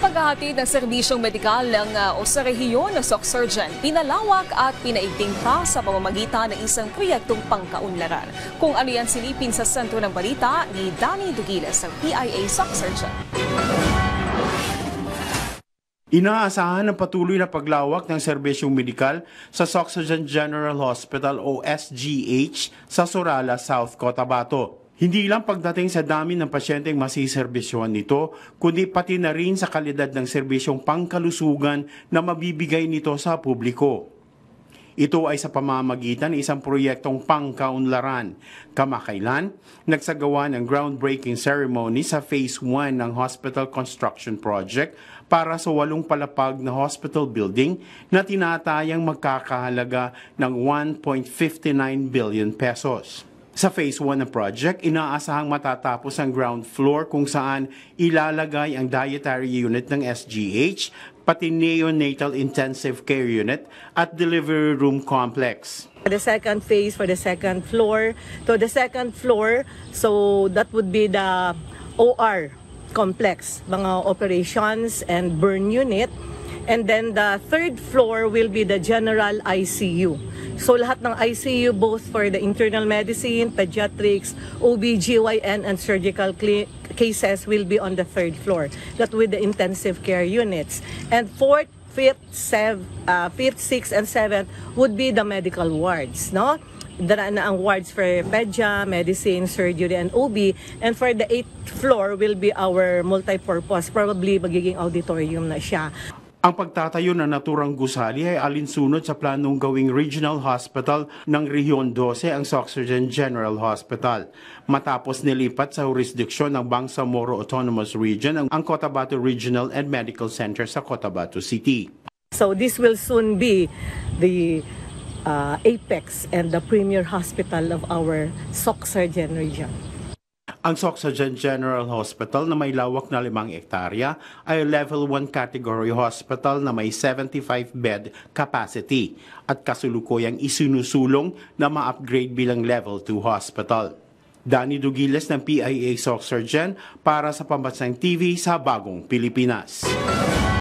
paghahatid ng serbisyong medikal o sa rehiyon ng SOC Surgeon, pinalawak at pinaigting pa sa pamamagitan ng isang proyektong pangkaunlaran. Kung ano yan silipin sa sentro ng balita ni Danny Dugiles ng PIA SOC Surgeon. Inaasahan ang patuloy na paglawak ng serbisyong medikal sa SOC Surgeon General Hospital o SGH sa Surala, South Cotabato. Hindi lang pagdating sa dami ng pasyenteng masiserbisyohan nito, kundi pati na rin sa kalidad ng serbisyong pangkalusugan na mabibigay nito sa publiko. Ito ay sa pamamagitan ng isang proyektong pangkaunlaran. Kamakailan, nagsagawa ng groundbreaking ceremony sa Phase 1 ng Hospital Construction Project para sa 8 palapag na hospital building na tinatayang magkakahalaga ng 1.59 billion pesos. Sa Phase 1 ng project, inaasahang matatapos ang ground floor kung saan ilalagay ang dietary unit ng SGH, pati neonatal intensive care unit at delivery room complex. The second phase for the second floor, so that would be the OR complex, mga operations and burn unit. And then the third floor will be the general ICU. So lahat ng ICU, both for the internal medicine, pediatrics, OB/GYN, and surgical cases will be on the third floor. That with the intensive care units. And fourth, fifth, sixth, and seventh would be the medical wards, no? Dara na ang wards for pedia, medicine, surgery, and OB. And for the 8th floor will be our multipurpose. Probably magiging auditorium na siya. Ang pagtatayo ng naturang gusali ay alinsunod sa planong gawing regional hospital ng Rehiyon 12 ang SOC Surgeon General Hospital. Matapos nilipat sa jurisdiksyon ng Bangsamoro Autonomous Region ang Cotabato Regional and Medical Center sa Cotabato City. So this will soon be the apex and the premier hospital of our SOC Surgeon region. Ang SOC Surgeon General Hospital na may lawak na 5 hektarya ay Level 1 category hospital na may 75-bed capacity at kasulukuyang isinusulong na ma-upgrade bilang Level 2 hospital. Danny Dugiles ng PIA SOC Surgeon para sa Pambansang TV sa Bagong Pilipinas.